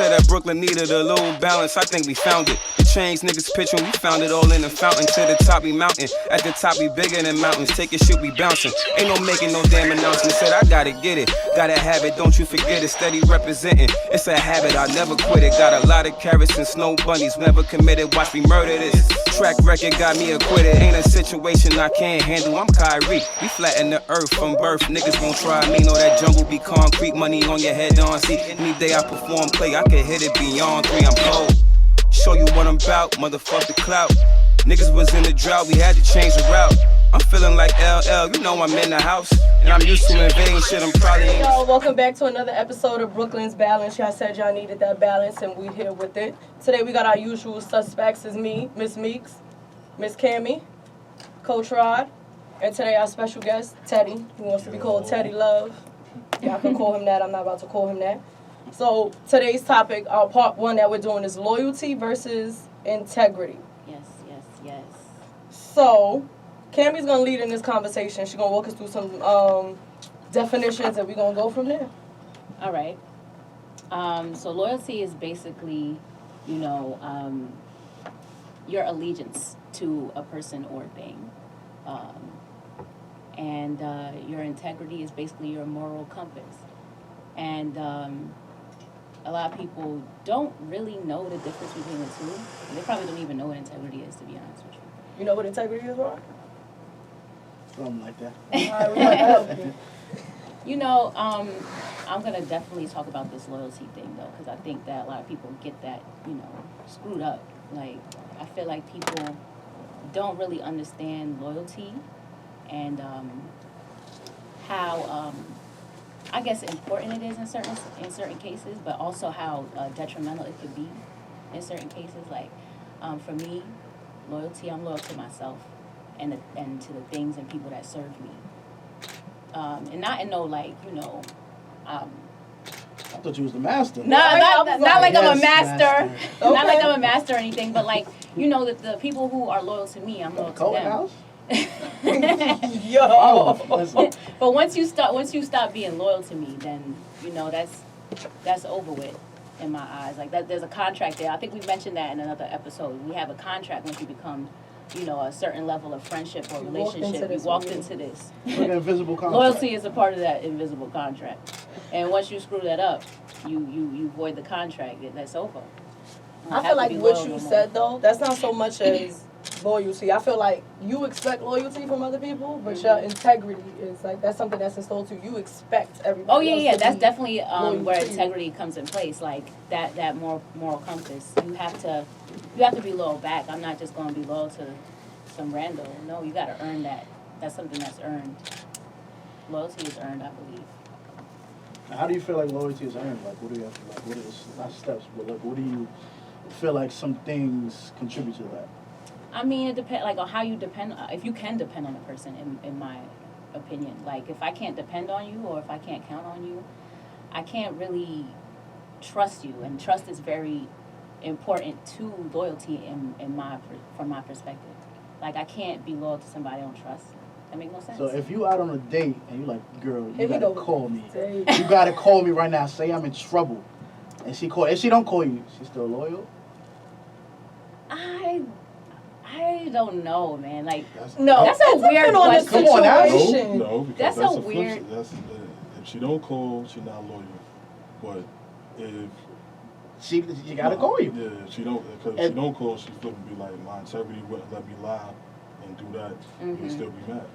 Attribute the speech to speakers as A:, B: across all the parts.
A: said that Brooklyn needed a little balance, I think we found it. The chains niggas pitching, we found it all in the fountain. To the top we mountain, at the top we bigger than mountains. Take your shit, we bouncing. Ain't no making no damn announcement. Said I gotta get it, gotta have it, don't you forget it. Steady representing, it's a habit, I never quit it. Got a lot of carrots and snow bunnies, never committed. Watch me murder this. Track record got me acquitted. Ain't a situation I can't handle. I'm Kyrie. We flatten the earth from birth. Niggas won't try me. Know that jungle be concrete. Money on your head, on. See, any day I perform play, I can hit it beyond 3. I'm cold. Show you what I'm about, motherfuck the clout. Niggas was in the drought, we had to change the route. I'm feeling like LL, you know I'm in the house. And I'm used to invading shit, I'm probably
B: Hey y'all, welcome back to another episode of Brooklyn's Balance. Y'all said y'all needed that balance and we here with it. Today we got our usual suspects is me, Miss Meekz, Miss Cammy, Coach Rod, and today our special guest, Teddy. He wants to be called Teddy Love. Y'all can call him that, I'm not about to call him that. So today's topic, our part 1 that we're doing is loyalty versus integrity.
C: Yes.
B: So, Cammy's going to lead in this conversation. She's going to walk us through some definitions, and we're going to go from there.
C: All right. So loyalty is basically, your allegiance to a person or thing. And your integrity is basically your moral compass. And a lot of people don't really know the difference between the two. They probably don't even know what integrity is, to be honest with you.
B: You know what integrity is, Ron?
D: Something like that.
B: All right,
C: I'm going to definitely talk about this loyalty thing, though, because I think that a lot of people get that, screwed up. Like, I feel like people don't really understand loyalty and how, I guess, important it is in certain cases, but also how detrimental it could be in certain cases. Like, for me, loyalty, I'm loyal to myself and to the things and people that serve me. And not in no,
D: I thought you was the master.
C: not like I'm a master.
B: Okay.
C: Not like I'm a master or anything, but the people who are loyal to me, I'm loyal to them.
D: House?
B: Yo.
D: Oh,
C: But once you stop being loyal to me, then that's over with in my eyes. Like that, there's a contract there. I think we mentioned that in another episode. We have a contract once you become, a certain level of friendship or relationship. We walked into this.
D: Like an invisible contract.
C: Loyalty is a part of that invisible contract, and once you screw that up, you void the contract. That's over.
B: I feel like what you said, though, that's not so much as loyalty. I feel like you expect loyalty from other people, but your integrity is like that's something that's installed to you. You expect everybody.
C: Oh yeah,
B: else
C: that's
B: to be
C: definitely
B: loyal
C: where
B: to you.
C: integrity comes in place. Like that moral compass. You have to be loyal back. I'm not just going to be loyal to some rando. No, you got to earn that. That's something that's earned. Loyalty is earned, I believe.
D: Now, how do you feel like loyalty is earned? Like, what do you have to, what are the not steps, but what do you feel like some things contribute to that?
C: I mean, it depends, on how you depend. If you can depend on a person, in my opinion, like if I can't depend on you or if I can't count on you, I can't really trust you. And trust is very important to loyalty from my perspective. Like I can't be loyal to somebody I don't trust. That makes no sense.
D: So if you out on a date and you like, girl, you gotta call me.
B: Date.
D: You gotta call me right now. Say I'm in trouble, and she call. If she don't call you, she's still loyal.
C: I don't know, man. Like,
D: That's
C: a weird question.
D: Come on now.
E: No, because
C: That's
E: that's
C: a
E: a flip
C: weird-
E: side. If she don't call, she's not loyal. But if
D: She gotta call you.
E: yeah, if she don't, because if she don't call, she flip and be like, my integrity wouldn't let me lie and do that, and still be mad.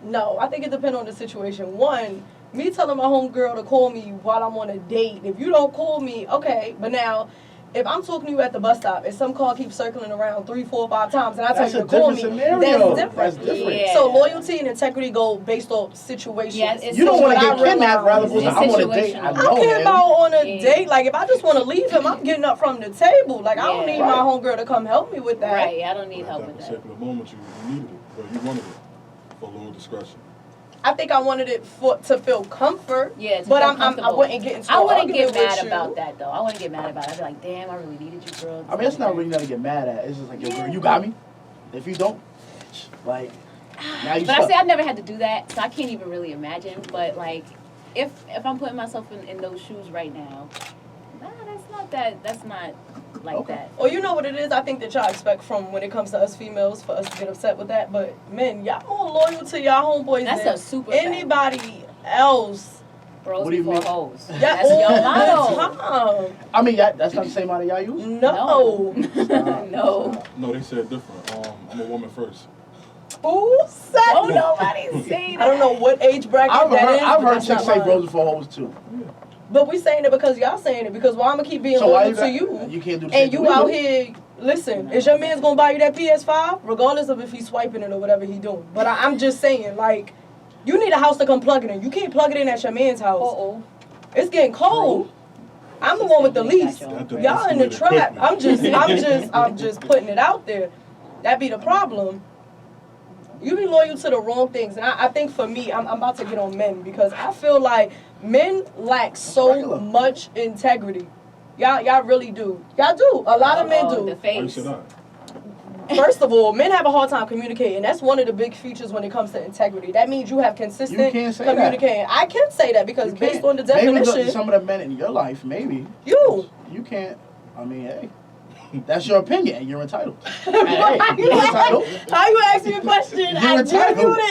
B: No, I think it depends on the situation. One, me telling my homegirl to call me while I'm on a date. If you don't call me, okay. But now, if I'm talking to you at the bus stop and some car keeps circling around 3, 4, 5 times and I tell
D: That's
B: you
D: a
B: to call
D: different
B: me,
D: scenario.
B: that's different.
D: That's different.
C: Yeah.
B: So loyalty and integrity go based on situations.
C: Yeah, it's
D: You don't want to
B: But I
D: get kidnapped, rather than
C: It's
D: I'm on a date. I
C: situational.
B: I
D: know
B: don't care
D: him.
B: about on a
C: Yeah.
B: date. Like, if I just want to leave him, I'm getting up from the table. Like, I don't
C: Yeah.
B: need my homegirl to come help me with that.
C: Right, I don't need
E: But
C: help
E: at
C: with
E: that
C: that.
E: particular moment, you needed it, or you wanted it, for loyal discretion.
B: I think I wanted it to feel comfort.
C: Yeah, to
B: but
C: feel
B: I
C: comfortable.
B: wouldn't get into
C: I
B: an
C: wouldn't
B: argument
C: get mad
B: with you.
C: about that, though. I wouldn't get mad about it. I'd be like, damn, I really needed you, girl.
D: I mean, it's not really nothing to get mad at. It's just like, yo, girl, you got me. If you don't, like, now you
C: But I
D: stuck.
C: say I've never had to do that, so I can't even really imagine. But like, if I'm putting myself in those shoes right now, not that. That's not like that.
B: Or you know what it is? I think that y'all expect from when it comes to us females for us to get upset with that. But men, y'all more loyal to y'all homeboys
C: That's
B: than
C: a super
B: anybody else.
C: Bros
D: What do you
C: before
D: mean?
C: hoes.
B: Yeah,
C: That's your
B: all
C: motto.
B: the time.
D: I mean, that's not the same amount of y'all use?
B: No.
C: No.
E: No, they said different. I'm a woman first.
B: Who said
C: Oh,
B: that?
C: nobody's saying that.
B: I don't know what age bracket
D: I've
B: that
D: heard,
B: is.
D: I've
B: but
D: heard
B: that's
D: chicks
B: not
D: say
B: mine.
D: bros before hoes too.
B: But we saying it because y'all saying it. Because why I'm going to keep being
D: So why
B: loyal to you?
D: You can't do the same
B: And you
D: thing we
B: out
D: do.
B: here, listen, is your man's gonna buy you that PS5? Regardless of if he's swiping it or whatever he doing. But I'm just saying, like, you need a house to come plug it in. You can't plug it in at your man's house.
C: Uh-oh.
B: It's getting cold. I'm the
C: She's
B: one with the
C: thinking
B: least.
C: you got
E: your own
B: Y'all in the
E: escalated
B: trap.
E: quickly.
B: I'm just putting it out there. That be the problem. You be loyal to the wrong things. And I think for me, I'm about to get on men because I feel like men lack so
D: regular.
B: much integrity. Y'all really do. Y'all do. A lot of men
C: Uh-oh,
B: do.
C: The
E: Why you
C: face.
E: say that?
B: First of all, men have a hard time communicating. That's one of the big features when it comes to integrity. That means you have consistent
D: You can't say that.
B: communicating. I can say that because
D: You
B: based
D: can't.
B: on the
D: Maybe
B: definition,
D: some of the men in your life, maybe.
B: you.
D: You can't. I mean, hey. That's your opinion, and you're entitled.
B: How
D: You're entitled.
B: you ask me a question?
D: You're
B: I give
D: entitled.
B: you the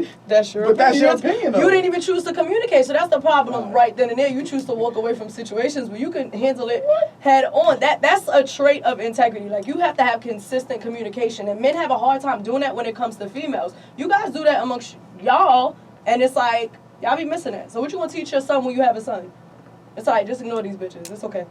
B: answer. That's your
D: But that's your
B: opinion.
D: opinion, though.
B: You didn't even choose to communicate, so that's the problem
D: Right.
B: right then and there. You choose to walk away from situations where you can handle it head on. That's a trait of integrity. Like, you have to have consistent communication, and men have a hard time doing that when it comes to females. You guys do that amongst y'all, and it's like, y'all be missing that. So what you want to teach your son when you have a son? It's alright, just ignore these bitches. It's okay.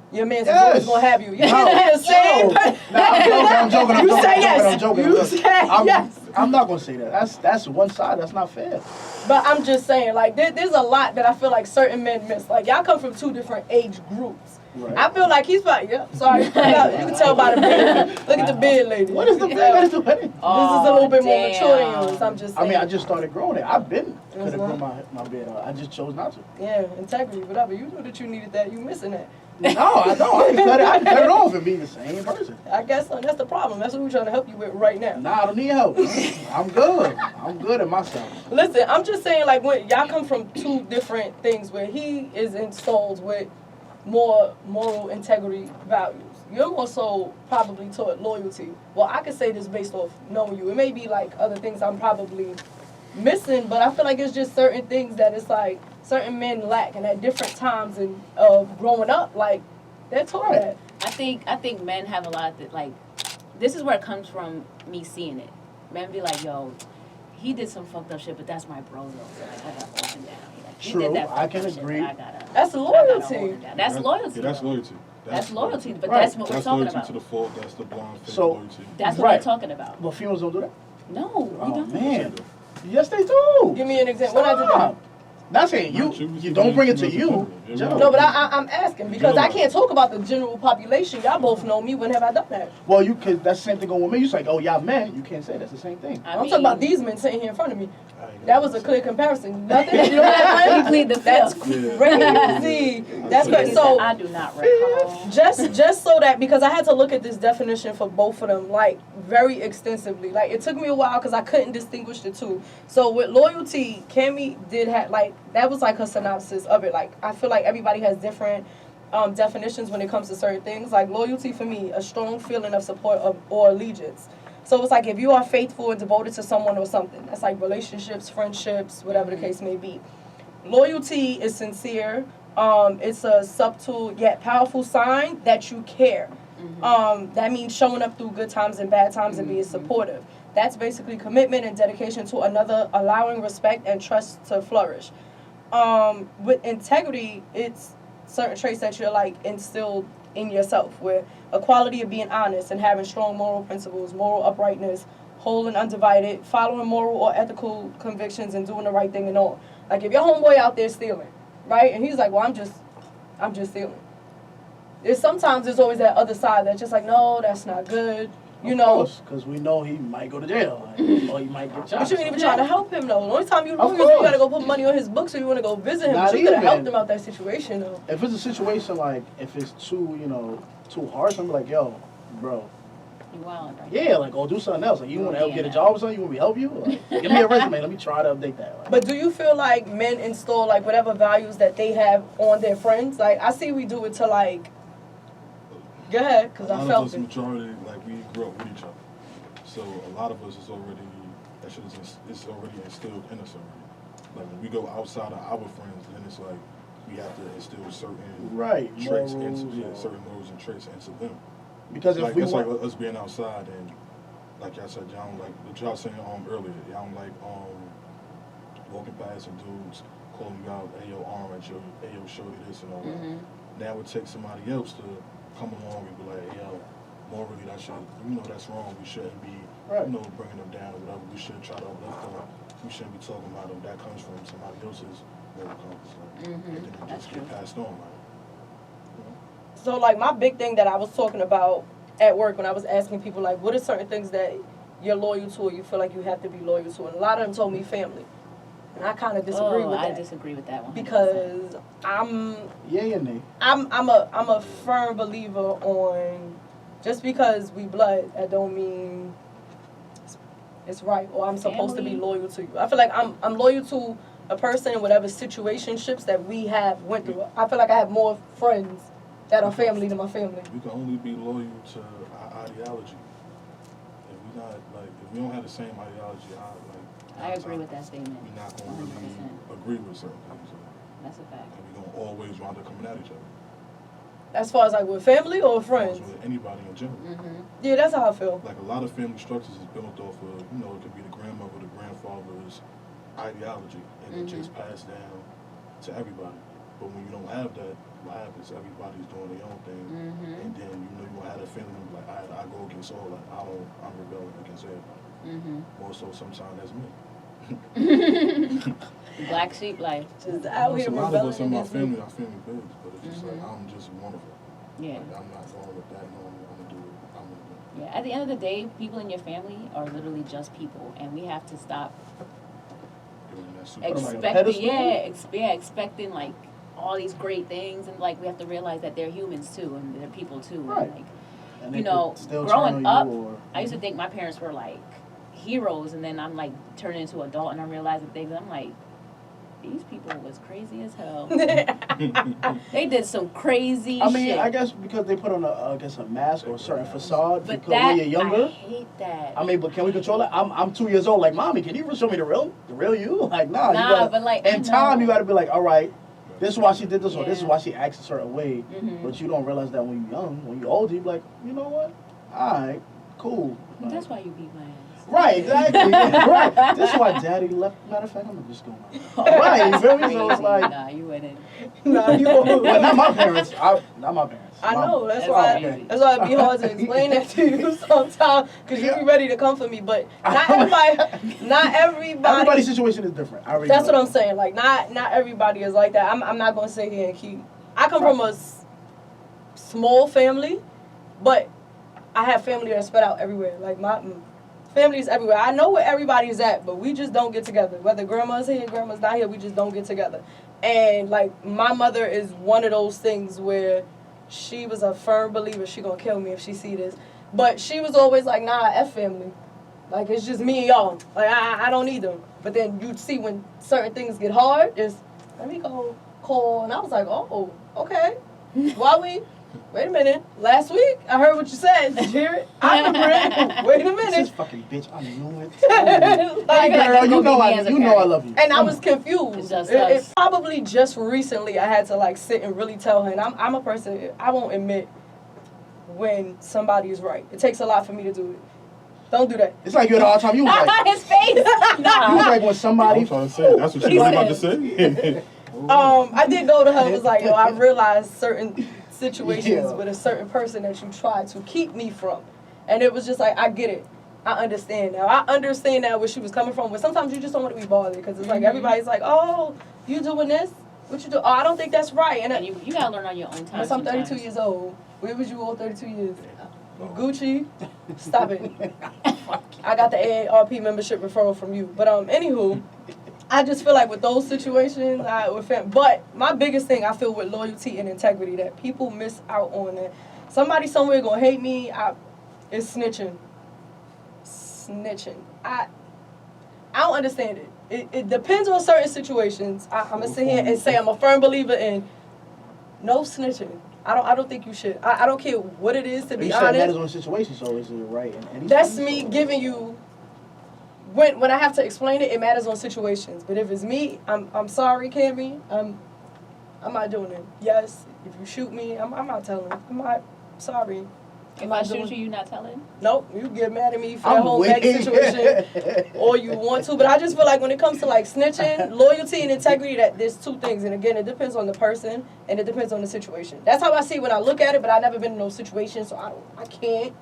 B: Your man's always gonna have you. You're the same person.
D: No, I'm joking.
B: You say yes.
D: I'm joking.
B: You say yes.
D: I'm not gonna say that. That's one side. That's not fair.
B: But I'm just saying, like, there's a lot that I feel like certain men miss. Like, y'all come from two different age groups.
D: Right.
B: I feel like he's probably, sorry. You can tell by the beard. Look at the beard, lady.
D: What is the thing that is the wedding?
B: This is a little bit more
C: damn.
B: mature than yours. I'm just saying.
D: I mean, I just started growing it. I've been could have
B: Mhm.
D: grown my beard out. I just chose not to.
B: Yeah, integrity, whatever. You knew that you needed that. You missing that.
D: No, I don't. I can cut it off and be the same person.
B: I guess so. That's the problem. That's what we're trying to help you with right now.
D: Nah, I don't need help. I'm good. I'm good at myself.
B: Listen, I'm just saying, like, when y'all come from two different things where he is installed with more moral integrity values. You're more so probably toward loyalty. Well, I could say this based off knowing you. It may be like other things I'm probably missing, but I feel like it's just certain things that it's like certain men lack, and at different times of growing up, like, they're taught that.
C: I think men have a lot that, like, this is where it comes from, me seeing it. Men be like, yo, he did some fucked up shit, but that's my bro though. So, like, I gotta hold him down. Like, he
D: True,
C: did that
D: I
C: fucked
D: can
C: up shit,
D: agree.
C: but I gotta
B: That's
C: hold him
B: loyalty.
C: down. That's loyalty.
E: Yeah, that's
C: though.
E: loyalty.
C: That's loyalty, but
D: Right.
C: that's what we're
E: That's
C: talking
E: loyalty
C: about.
E: to the fault. That's the blind faith
D: So-
E: loyalty.
C: That's what
D: Right.
C: we're talking about.
D: But females don't do that.
C: No, we
D: Oh
C: don't.
D: man. Yes, they do.
B: Give me an example. What I did
D: Stop. Not saying
E: Not
D: you don't bring it to you.
E: You're
D: General.
B: No, but I'm asking because I can't talk about the general population. Y'all both know me. When have I done that?
D: Well, you could. That's the same thing on women. You say, oh, y'all men. You can't say that's the same thing.
B: I'm talking about these men sitting here in front of me.
E: I ain't
B: That
E: gonna
B: was a
E: say
B: clear comparison. Nothing. You know what I'm
C: He plead the
B: That's
C: fifth.
B: crazy. That's
C: He
B: crazy.
C: said,
B: So
C: I do not recall.
B: just so that, because I had to look at this definition for both of them, like, very extensively. Like, it took me a while because I couldn't distinguish the two. So with loyalty, Cammy did have, like, that was like her synopsis of it. Like, I feel like everybody has different definitions when it comes to certain things. Like, loyalty for me, a strong feeling of support or allegiance. So it's like if you are faithful and devoted to someone or something. That's like relationships, friendships, whatever the case may be. Loyalty is sincere. It's a subtle yet powerful sign that you care. That means showing up through good times and bad times and being supportive. That's basically commitment and dedication to another, allowing respect and trust to flourish. With integrity, it's certain traits that you're like instilled in yourself, where a quality of being honest and having strong moral principles, moral uprightness, whole and undivided, following moral or ethical convictions and doing the right thing and all. Like, if your homeboy out there stealing, right, and he's like, well, I'm just stealing. Sometimes there's always that other side that's just like, no, that's not good. You know,
D: because we know he might go to jail, or he might get shot.
B: but you ain't even trying to help him though. The only time you
D: Of
B: know is you
D: course.
B: gotta go put money on his books or you wanna go visit him.
D: Not
B: But you could have
D: even.
B: helped him out that situation though.
D: If it's a situation like, if it's too harsh, I'm like, yo, bro,
C: You wild, right?
D: yeah, like, go do something else. Like, you want to help
C: Yeah,
D: get a
C: man.
D: job or something? You want me to help you? Like, give me a resume. Let me try to update that. Like,
B: But do you feel like men install like whatever values that they have on their friends? Like, I see we do it to like Go ahead, because I
E: A lot
B: felt
E: of us,
B: it.
E: majority, like, we grew up with each other. So a lot of us is already, that shit is already instilled in us already. Like, when we go outside of our friends, then it's like, we have to instill certain traits into, certain morals and traits into them.
D: Because if
E: like,
D: we
E: it's
D: want,
E: like us being outside and, like y'all said, y'all don't like, what y'all saying earlier, y'all don't like walking past some dudes calling you out, hey yo, orange, hey yo, shorty this and all that. Now it takes somebody else to come along and be like, hey yo, morally that shit, that's wrong. We shouldn't be, bringing them down or whatever. We should try to uplift them. We shouldn't be talking about them. That comes from somebody else's moral compass. And then it just get passed on.
B: So, like, my big thing that I was talking about at work when I was asking people, like, what are certain things that you're loyal to or you feel like you have to be loyal to? And a lot of them told me family. And I kind of disagree with that.
C: I disagree with that one.
B: Because I'm a firm believer on just because we blood, that don't mean it's right or I'm supposed to be loyal to you. I feel like I'm loyal to a person in whatever situationships that we have went through. I feel like I have more friends that are family than my family.
E: We can only be loyal to our ideology. If we don't have the same ideology,
C: I agree with that statement.
E: We're not going to really agree with certain things.
C: That's a fact.
E: And we're going to always wind up coming at each other.
B: As far as like with family or friends?
E: With anybody in general.
B: Yeah, that's how I feel.
E: Like a lot of family structures is built off of, it could be the grandmother, the grandfather's ideology, and it just passed down to everybody. But when you don't have that, what happens? Everybody's doing their own thing, and then you won't have that feeling like I go against all that. I'm rebelling against everybody. More so sometimes that's me.
C: Black sheep life.
B: Just out here
E: a lot of us in my
B: rebelling
E: family are family bigs, but it's just like I'm just one of them.
C: Yeah.
E: Like, I'm not going with that. No, I'm gonna do it. I'm gonna do it.
C: Yeah. At the end of the day, people in your family are literally just people, and we have to stop expecting like all these great things, and like we have to realize that they're humans too, and they're people too.
D: Right.
C: And, like, growing up, I used to think my parents were like heroes, and then I'm like turning into an adult and I'm realizing things. I'm like, these people was crazy as hell. They did some crazy shit.
D: I guess because they put on a mask or a certain facade.
C: But
D: because when you're younger,
C: I hate that.
D: I mean, but can we control it? I'm 2 years old. Like, mommy, can you show me the real you? Like, nah.
C: But like,
D: in time, you got to be like, all right, this is why she did this, or this is why she acts a certain way. But you don't realize that when you're young, when you're older, you be like, you know what? All right, cool.
C: That's why you beat my ass.
D: Right, exactly. Right. This is why Daddy left. Matter of fact, I'm just going. Right, you feel me? So it's like,
C: nah, you wouldn't.
B: Nah, you won't.
D: well, not my parents. Not my parents.
B: I know. That's
C: why
B: it'd be hard to explain that to you sometimes, because you be ready to come for me. But not everybody.
D: Everybody's situation is different.
B: That's what I'm saying. Like, not everybody is like that. I'm not gonna sit here and keep. I come from a small family, but I have family that's spread out everywhere. Like my family is everywhere. I know where everybody is at, but we just don't get together. Whether grandma's here, grandma's not here, we just don't get together. And like my mother is one of those things where she was a firm believer. She gonna kill me if she see this, but she was always like, nah, F family. Like, it's just me and y'all. Like, I don't need them. But then you'd see when certain things get hard, let me go call. And I was like, oh, okay. Wait a minute. Last week, I heard what you said. Did you hear it? I remember it. Wait a minute.
D: This fucking bitch, I knew it.
B: Like,
D: girl, you know I love you.
B: And I was confused. It probably just recently I had to, like, sit and really tell her. And I'm a person, I won't admit when somebody is right. It takes a lot for me to do it. Don't do that.
D: It's like you at all the time. You was like,
C: his face. Nah.
D: You was like when somebody.
E: I'm trying to say. That's what she was about to say.
B: I did go to her. It was like, I realized certain situations with a certain person that you tried to keep me from, and it was just like, I get it. I understand now. I understand now where she was coming from. But sometimes you just don't want to be bothered because it's like everybody's like, oh, you doing this? What you do? Oh, I don't think that's right. And
C: you gotta learn on your own time.
B: I'm 32 years old. Where was you all 32 years? Gucci, stop it. I got the AARP membership referral from you. But anywho, I just feel like with those situations, but my biggest thing I feel with loyalty and integrity that people miss out on that somebody somewhere gonna hate me. Is snitching. I don't understand it. It depends on certain situations. I'm gonna sit here and say I'm a firm believer in no snitching. I don't think you should. I don't care what it is, to be
D: You said it matters
B: honest.
D: on the situation, so is it right? And
B: That's me giving you. When I have to explain it, it matters on situations. But if it's me, I'm sorry, Cammy. I'm not doing it. Yes, if you shoot me, I'm not telling. I'm not sorry.
C: If I shoot you, not telling?
B: Nope, you get mad at me for that whole Meg situation, or you want to. But I just feel like when it comes to like snitching, loyalty and integrity, that there's two things. And again, it depends on the person and it depends on the situation. That's how I see it when I look at it. But I've never been in those situations, so I can't.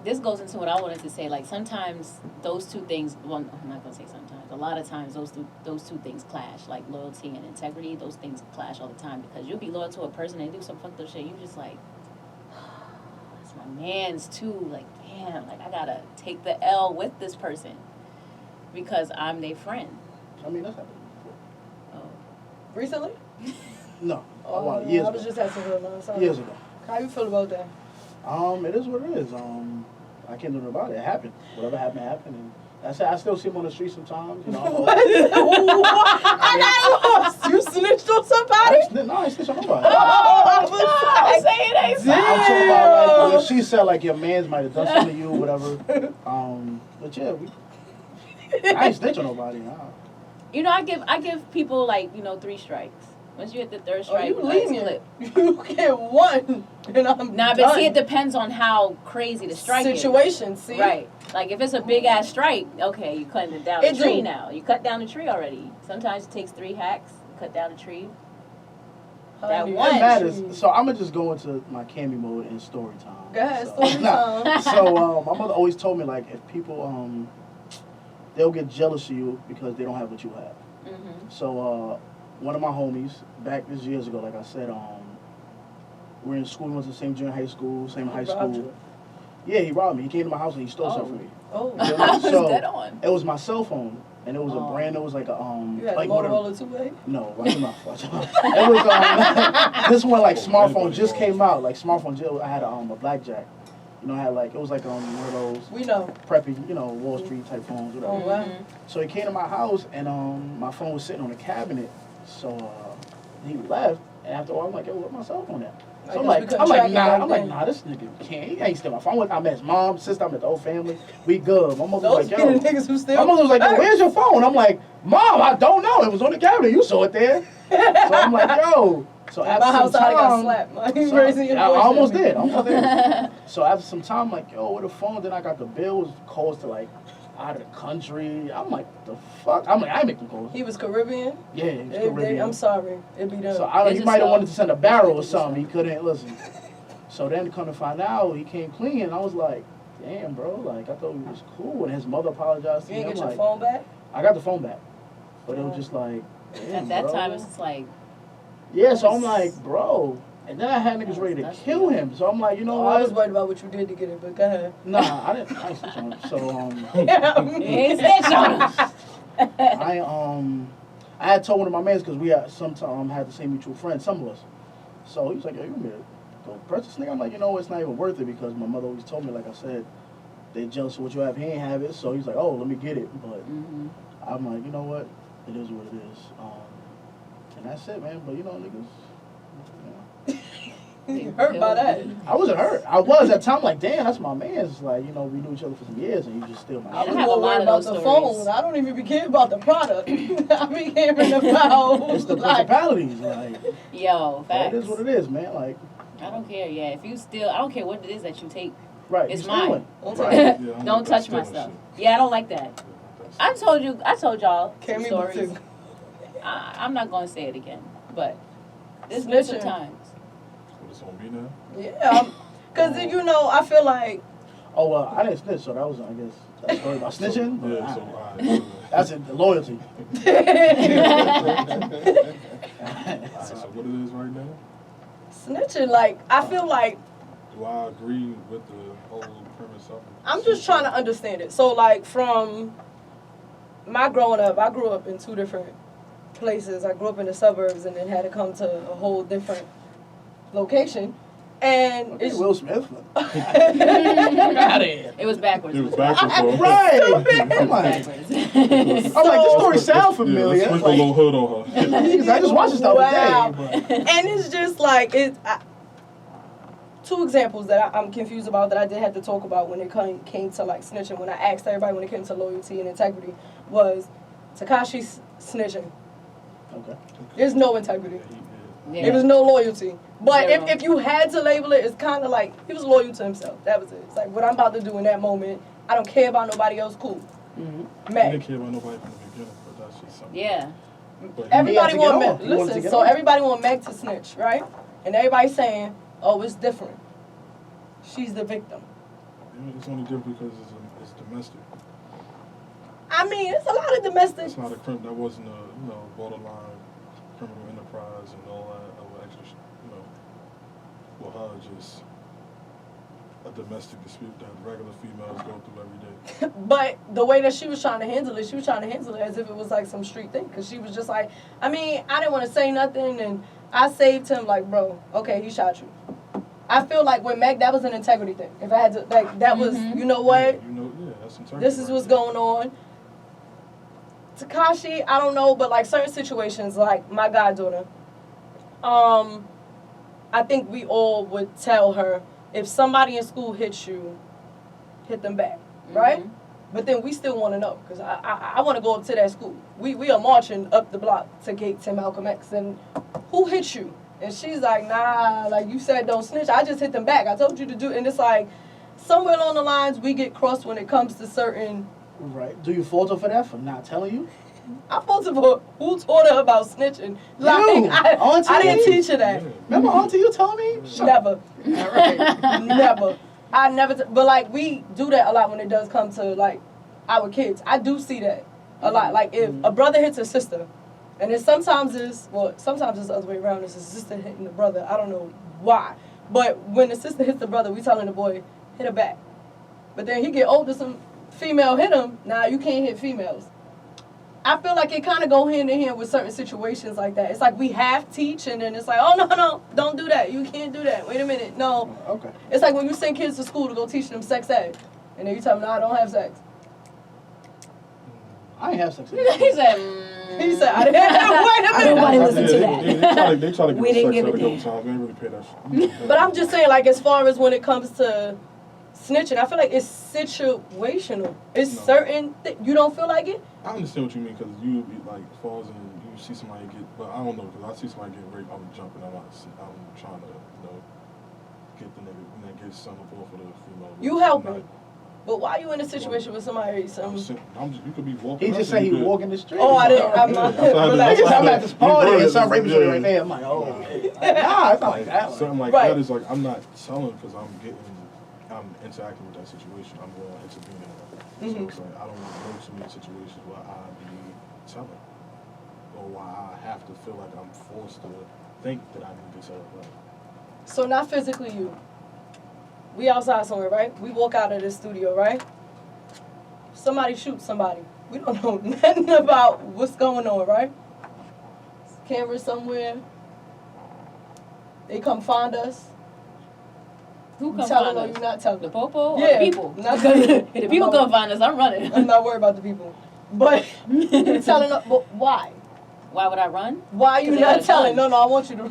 C: This goes into what I wanted to say. Like sometimes those two things. Well, I'm not gonna say sometimes. A lot of times those two things clash. Like loyalty and integrity, those things clash all the time because you'll be loyal to a person and do some fucked up shit. You just like. My man's too, like, damn, like I gotta take the L with this person because I'm their friend.
D: I mean, that's happened before.
C: Oh.
B: Recently?
D: No.
B: Oh,
D: Years
B: I was
D: ago.
B: just asking for a sorry.
D: Years ago.
B: How you feel about that?
D: It is what it is. I can't do nothing about it. It happened. Whatever happened, happened. And that's it. I still see him on the street sometimes. You know.
B: What? I got lost. You snitched on somebody?
D: No, I ain't snitch on nobody.
B: I
C: Say it ain't so.
D: I'm talking about like when she said like your man's might have done something to you, whatever. But yeah, I ain't snitch on nobody. Nah.
C: You know, I give people like 3 strikes. Once you hit the 3rd strike,
B: you lenient. You get 1, and I'm
C: Nah, but
B: done.
C: see, it depends on how crazy the strike
B: Situation,
C: is.
B: see?
C: Right. Like if it's a big ass strike, okay, you cutting it down the tree now. You cut down the tree already. Sometimes it takes 3 hacks. Cut down the tree. That
B: Honey,
C: one.
D: It matters. So I'm gonna just go into my Cammy mode in story time.
B: Go ahead,
D: so,
B: story time.
D: So my mother always told me like if people they'll get jealous of you because they don't have what you have.
C: Mm-hmm.
D: So one of my homies back this years ago, like I said, we were in school. We went to the same junior high school, same high
B: robbed
D: school.
B: you?
D: Yeah, he robbed me. He came to my house and he stole something from me.
B: Oh,
C: I was
D: So,
C: dead on.
D: It was my cell phone, and it was a brand. It was like a
B: you had
D: like
B: a
D: one of
B: Motorola 2A?
D: no, watch your mouth. Watch your mouth. It was this one like smartphone just came out. Like smartphone, I had a blackjack. You know, I had like it was like one of those
B: We know.
D: preppy, Wall Street type phones, whatever.
B: Oh, wow.
D: So he came to my house and my phone was sitting on the cabinet. So he left, and after a while I'm like, yo, where's my cell phone at? So I'm like, nah, this nigga can't. He ain't steal my phone. I met his mom, sister, I met the whole family. We good. My mother was
B: Those
D: like, yo.
B: niggas who steal.
D: My mother was like, yo, where's your phone? I'm like, Mom, I don't know. It was on the cabinet. You saw it there. So I'm like, yo. So
B: At
D: after
B: my house,
D: some
B: I got
D: time,
B: slapped. You raising your
D: I
B: voice
D: almost
B: at me.
D: did. Almost did. So after some time, I'm like, yo, where the phone? Then I got the bills calls to like out of the country. I'm like, the fuck? I'm like, I ain't make them calls.
B: He was Caribbean?
D: Yeah, he was Caribbean.
B: I'm sorry. It'd be done.
D: So he
C: It's
D: might have
C: just
D: wanted to send a barrel or something. He couldn't listen. So then come to find out, he came clean. And I was like, damn, bro. Like, I thought we was cool. And his mother apologized to
B: You
D: me.
B: ain't get
D: I'm
B: your
D: like,
B: phone back?
D: I got the phone back. But it was just like, damn,
C: At that
D: bro.
C: time, it's just like.
D: Yeah, so I'm like, bro. And then I had niggas ready to
C: That's
D: kill him. So I'm like, you know
B: Oh,
D: what?
B: I was worried about what you did to get it, but go ahead.
D: Nah, I didn't snitch on him. So
B: Yeah,
C: You ain't snitch on him.
D: I had told one of my mans because we had sometime had the same mutual friend, some of us. So he was like, yo, you want me to go press this nigga? I'm like, you know, it's not even worth it because my mother always told me, like I said, they jealous of what you have, he ain't have it. So he's like, oh, let me get it. But I'm like, you know what? It is what it is. And that's it, man. But you know, niggas.
B: You hurt by that.
D: I wasn't hurt. I was at the time like, damn, that's my man. It's like, we knew each other for some years and you just steal my
B: I
D: shit.
B: was
C: have a
B: more
C: lot
B: worried
C: of
B: about
C: those
B: the
C: stories.
B: phone. I don't even be caring about the product. I be caring about
D: It's the
B: like,
D: principalities. Like,
C: Yo, facts.
D: it is what it is, man. Like,
C: I don't care. Yeah, if you steal, I don't care what it is that you take.
D: right.
C: It's
D: you
C: mine.
D: stealing.
B: Don't
D: Right.
E: Yeah, I'm
C: Don't
E: like,
C: touch my
E: stealing
C: stuff.
E: shit.
C: Yeah, I don't like that. I told y'all
B: Can't
C: some
B: be
C: stories.
B: too.
C: I'm not gonna say it again, but there's been
B: Snitching.
C: some times.
E: So it's on me now?
B: Yeah, because I feel like
D: Oh, well, I didn't snitch, so that was, I guess, that story about snitching. But
E: Yeah, so
D: alright.
E: alright.
D: That's it, the loyalty.
E: So what it is right now?
B: snitching. Like I feel like
E: Do I agree with the whole premise of it?
B: I'm just trying to understand it. So like from my growing up, I grew up in 2 different places. I grew up in the suburbs and then had to come to a whole different location. And
D: Okay,
B: it's
D: Will Smith. Fuck out of here.
C: It was backwards.
E: It was backwards, bro.
D: Right. I'm like,
C: Backwards.
D: this story sound familiar.
E: Yeah, let's sprinkle a
D: Like,
E: little hood on her.
D: I just watched this the other
B: Wow.
D: day. But
B: and it's just like two examples that I'm confused about that I did have to talk about when it came to like snitching. When I asked everybody when it came to loyalty and integrity, was Tekashi's snitching.
D: Okay.
B: There's no integrity.
C: Yeah.
B: There was no loyalty. But
C: Zero.
B: if you had to label it, it's kind of like he was loyal to himself. That was it. It's like what I'm about to do in that moment. I don't care about nobody else. Cool.
D: Mm-hmm.
E: He
B: Meg.
E: didn't care about nobody from the beginning, but that's just something.
C: Yeah.
E: But
B: Everybody
D: He had to
B: want
D: get
B: Meg.
D: off. He wanted to
B: Listen,
D: get
B: so
D: off.
B: everybody want Meg to snitch, right? And everybody's saying, "Oh, it's different. She's the victim."
E: it's only different because it's domestic.
B: I mean, it's a lot of domestic.
E: It's not a crime. That wasn't a borderline criminal enterprise and all that other extra. For her, just a domestic dispute that regular females go through every day.
B: But the way that she was trying to handle it, as if it was like some street thing. Because she was just like, I mean, I didn't want to say nothing, and I saved him. Like, bro, okay, he shot you. I feel like with Meg, that was an integrity thing. If I had to, like, that was, you know what?
E: That's integrity.
B: This is what's going on. Tekashi, I don't know, but like certain situations, like my goddaughter, I think we all would tell her, if somebody in school hits you, hit them back, right?
C: Mhm.
B: But then we still want to know, because I want to go up to that school. We are marching up the block to Gates and Malcolm X, and who hit you? And she's like, nah, like you said, don't snitch. I just hit them back. I told you to do, and it's like, somewhere along the lines, we get crossed when it comes to certain.
D: Right. Do you fault her for that, for not telling you?
B: I'm supposed to put who taught her about snitching. Like,
D: Auntie?
B: I didn't teach her that.
D: Remember, Auntie, you told me?
B: Never. All right. Never. I never. But like we do that a lot when it does come to like our kids. I do see that a lot. Like if a brother hits a sister, and it sometimes it's the other way around. It's a sister hitting the brother. I don't know why. But when the sister hits the brother, we telling the boy hit her back. But then he get older, some female hit him. Nah, you can't hit females. I feel like it kind of go hand in hand with certain situations like that. It's like we half teach, and then it's like, oh, no, don't do that. You can't do that. Wait a minute. No.
D: Okay.
B: It's like when you send kids to school to go teach them sex ed, and then you tell them, no, I don't have sex.
D: I ain't have sex.
C: He said,
B: He said, I didn't have wait a minute.
C: Nobody listen to that.
E: They try to
C: We
E: give
C: didn't
E: us sex
C: give
E: ed a
C: it
E: couple times. We ain't really pay that shit.
B: But I'm just saying, like, as far as when it comes to snitching, I feel like it's situational. It's certain you don't feel like it?
E: I understand what you mean, because you be like, as far as you see somebody get, but I don't know, because I see somebody get raped, I'm jumping, I'm trying to, get the nigga, get something off of the female.
B: You helping. But why you in a situation with somebody?
E: You could be walking.
D: He just said he was walking the street.
B: Oh, I didn't. I'm not.
D: I'm at this party and some raping story right there. I'm like, oh, nah, it's not like that.
E: Something like
B: Right.
E: that is like, I'm not telling because I'm interacting with that situation. I'm going to intervene in it. So it's like, I don't know too many situations where I be telling, or why I have to feel like I'm forced to think that I need to tell her.
B: So not physically you. We outside somewhere, right? We walk out of this studio, right? Somebody shoots somebody. We don't know nothing about what's going on, right? Camera somewhere. They come find us.
C: who
B: You
C: come
B: telling
C: find
B: or
C: us?
B: you not telling?
C: The popo or
B: Yeah,
C: the people?
B: not telling.
C: If the people come find us, I'm running.
B: I'm not worried about the people. But you telling us, but why?
C: Why would I run?
B: Why are you
C: 'Cause they
B: not
C: got
B: telling?
C: guns.
B: No, I want you to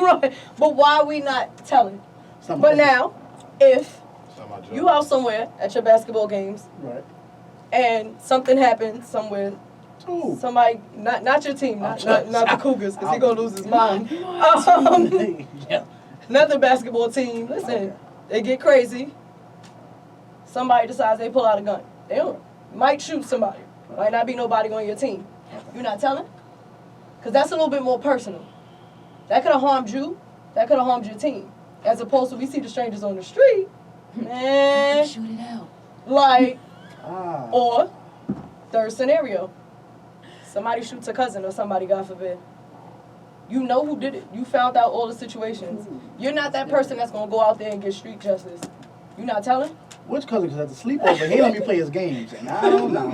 B: right. But why are we not telling?
D: It's not my
B: But
D: business.
B: now, if
E: It's not my job.
B: you out somewhere at your basketball games
D: Right.
B: and something happens somewhere,
D: Ooh.
B: somebody, not your team, not the Cougars, because he gonna lose his mind.
D: Yeah.
B: Another basketball team, listen,
D: Okay.
B: they get crazy. Somebody decides they pull out a gun. They don't, might shoot somebody. Might not be nobody on your team. You not telling? Because that's a little bit more personal. That could have harmed you. That could have harmed your team. As opposed to we see the strangers on the street, man,
C: Shoot it out.
B: like,
D: Ah.
B: or third scenario, somebody shoots a cousin or somebody, God forbid. You know who did it. You found out all the situations. You're not that person that's going to go out there and get street justice. You not telling?
D: Which cousin? Because at the sleepover, he let me play his games, and I don't know.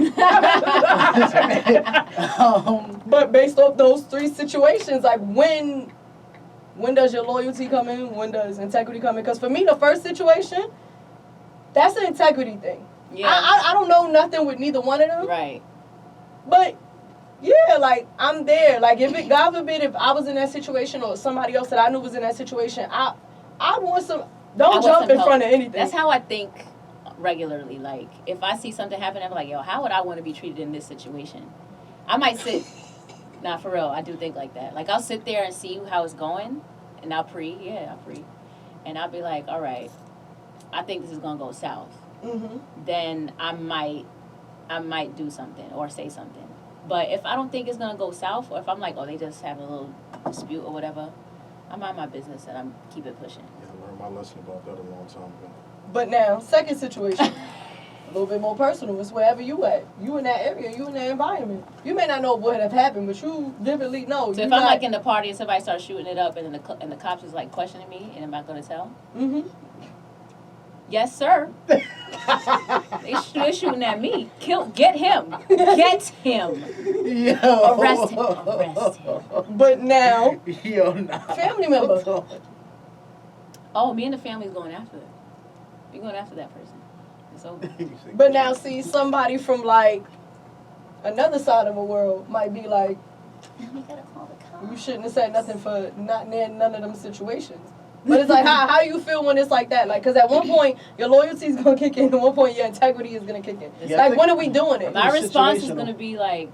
B: But based off those three situations, like when does your loyalty come in? When does integrity come in? Because for me, the first situation, that's an integrity thing.
C: Yeah.
B: I don't know nothing with neither one of them.
C: Right.
B: But yeah, like I'm there. Like if it, God forbid, if I was in that situation or somebody else that I knew was in that situation, I want some. Don't
C: want
B: jump
C: some
B: in
C: help.
B: front of anything.
C: That's how I think regularly. Like, if I see something happen, I'm like, yo, how would I want to be treated in this situation? I might sit. Nah, for real, I do think like that. Like, I'll sit there and see how it's going, and I'll pre. And I'll be like, all right, I think this is going to go south.
B: Mm-hmm.
C: Then I might do something or say something. But if I don't think it's going to go south, or if I'm like, oh, they just have a little dispute or whatever, I mind my business and I keep it pushing.
E: Yeah, I learned my lesson about that a long time ago.
B: But now, second situation. A little bit more personal. It's wherever you at. You in that area. You in that environment. You may not know what have happened, but you vividly know.
C: So if I'm like in the party and somebody starts shooting it up, and then the cops is like questioning me, and am I going to tell?
B: Mm-hmm.
C: Yes, sir. They're shooting at me. Get him. Get him.
D: Yo.
C: Arrest him.
B: But now,
D: Yo, nah.
B: family member.
C: Oh, me and the family's going after it. We're going after that person. It's over.
B: But now, see, somebody from like another side of the world might be like,
C: We gotta call the cops.
B: you shouldn't have said nothing for not in none of them situations. But it's like, how do you feel when it's like that? Like, because at one point, your loyalty is going to kick in. At one point, your integrity is going to kick in.
D: Yeah,
B: Like, when are we doing it?
C: My response is
D: situational.
C: going to be like,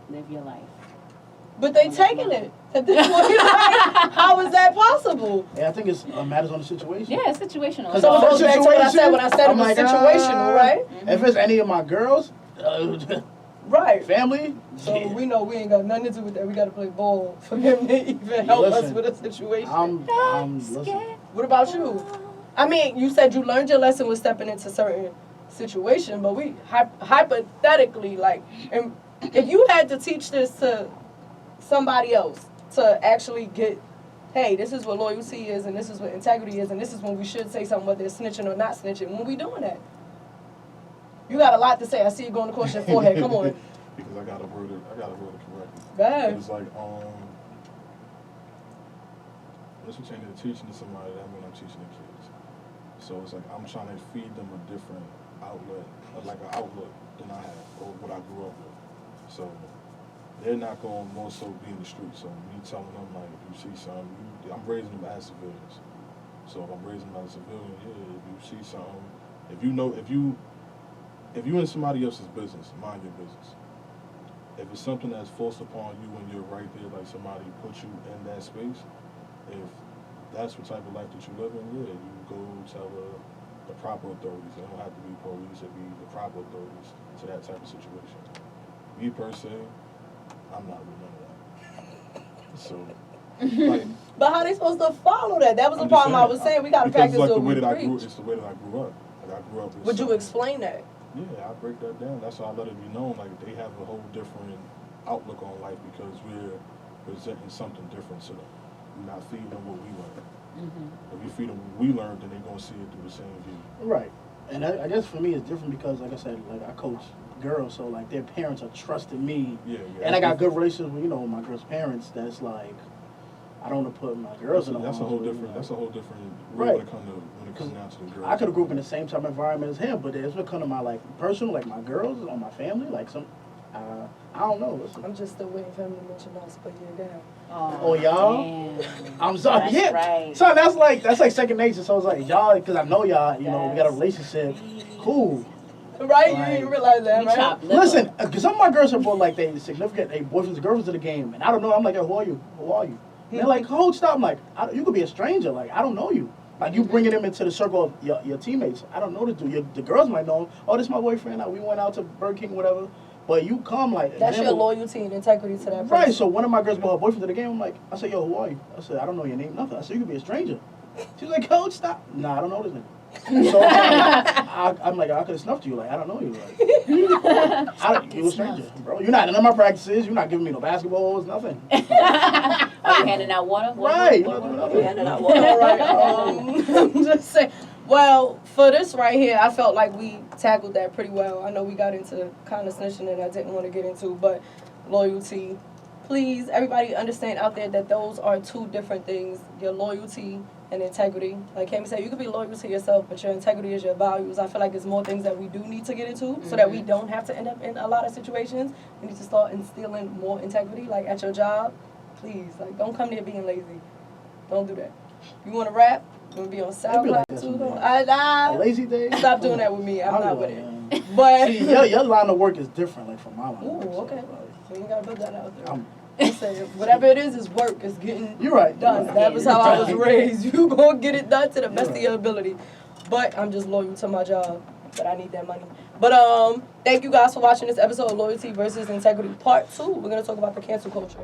C: live your life.
B: But they taking it. At this point, like, how is that possible?
D: Yeah, I think it's matters on the situation.
C: Yeah, it's situational.
D: Because
B: So it
D: the
B: goes
D: first
B: back to what I said
D: situation,
B: when I said it
D: I'm
B: was
D: like,
B: situational, right?
D: If it's any of my girls,
B: Right.
D: family,
B: So
D: yeah.
B: we know we ain't got nothing to do with that. We got to play ball for them to even help us
D: Listen,
B: with a situation.
D: listen.
B: What about you? I mean, you said you learned your lesson with stepping into certain situations, but we hypothetically, like, if you had to teach this to somebody else to actually get, hey, this is what loyalty is, and this is what integrity is, and this is when we should say something, whether it's snitching or not snitching. When we doing that? You got a lot to say. I see you going across your forehead. Come on.
E: Because I gotta word it correctly.
B: Go ahead.
E: It's like, what's the change of teaching to somebody, that means I'm teaching the kids. So it's like I'm trying to feed them a different outlet, like an outlook than I have, or what I grew up with. So they're not going to more so be in the street. So me telling them, like, if you see something, I'm raising them as civilians. So if I'm raising them as a civilian, yeah, if you see something, if you're in somebody else's business, mind your business. If it's something that's forced upon you when you're right there, like somebody put you in that space, if that's what type of life that you live in, yeah, you go tell the proper authorities. It don't have to be police, it be the proper authorities to that type of situation. Me per se, I'm not with none of that. So, like,
B: But how they supposed to follow that? That was the
E: I'm just
B: problem I was saying. We got to
E: because
B: practice
E: it's like
B: what
E: the way
B: we
E: that I grew.
B: preach.
E: It's the way that I grew up. Like I grew up. With
B: Would you
E: something.
B: explain that?
E: Yeah, I break that down. That's why I let it be known. Like they have a whole different outlook on life because we're presenting something different to them. We're not feeding them what we learned.
C: Mm-hmm.
E: If we feed them what we learned, then they're gonna see it through the same view.
D: Right. And I guess for me it's different because, like I said, like I coach girls, so like their parents are trusting me.
E: Yeah.
D: And I got good relations with, my girls' parents. That's like, I don't want to put my girls in
E: That's a
D: harm's
E: whole
D: way,
E: different. That's a whole different.
D: Right.
E: When it comes down to the girls.
D: I could have grew up in the same type of environment as him, but it's become my like personal, like my girls or my family, like some. I don't know. Listen.
B: I'm just still waiting for him to mention us, but yeah, go ahead.
D: Oh, y'all?
C: Damn.
D: I'm sorry.
C: That's
D: Yeah.
C: right.
D: So that's like second nature. So it's like y'all, because I know y'all. We got a
C: That's
D: relationship. Cool.
B: Right?
D: Like,
B: You didn't realize that,
C: We
B: right?
C: chop liver.
D: Listen, because some of my girls have brought like they significant, they boyfriends and girlfriends to the game, and I don't know. I'm like, who are you? Who are you? And they're like, hold, stop. I'm like, you could be a stranger. Like, I don't know you. Like, you bringing them into the circle of your teammates. I don't know this dude. The girls might know him. Oh, this is my boyfriend. We went out to Burger King, whatever. But you come like
B: That's your
D: example-
B: loyalty and integrity to that person.
D: Right. So one of my girls brought her boyfriend to the game. I'm like, I said, yo, who are you? I said, I don't know your name, nothing. I said, you could be a stranger. She's like, coach, stop. Nah, I don't know this nigga. So I'm like, I could have snuffed you. Like, I don't know you. Like, you a stranger, bro. You're not in none of my practices. You're not giving me no basketballs, nothing.
C: Are you handing out water?
D: Right.
B: All right. I'm just saying. Well, for this right here, I felt like we tackled that pretty well. I know we got into kind of snitching that I didn't want to get into, but loyalty. Please, everybody understand out there that those are two different things. Your loyalty and integrity. Like Kami said, you can be loyal to yourself, but your integrity is your values. I feel like there's more things that we do need to get into so that we don't have to end up in a lot of situations. We need to start instilling more integrity. Like at your job, please, like don't come there being lazy. Don't do that. You want to rap? Gonna be on
D: It'd be
B: SoundCloud
D: like that
B: too.
D: some
B: though.
D: days. Lazy days.
B: Stop doing that with me. I'm not with it.
D: it.
B: But
D: See, your line of work is different, like from my line.
B: ooh,
D: of work,
B: okay.
D: So,
B: We ain't gotta put that out there.
D: I'm,
B: I'm saying whatever it is work. It's getting
D: you're right.
B: done.
D: You're right.
B: That was how I was raised. You gonna get it done to the best of your ability. But I'm just loyal to my job. But I need that money. But thank you guys for watching this episode of Loyalty versus Integrity Part 2. We're gonna talk about the cancel culture.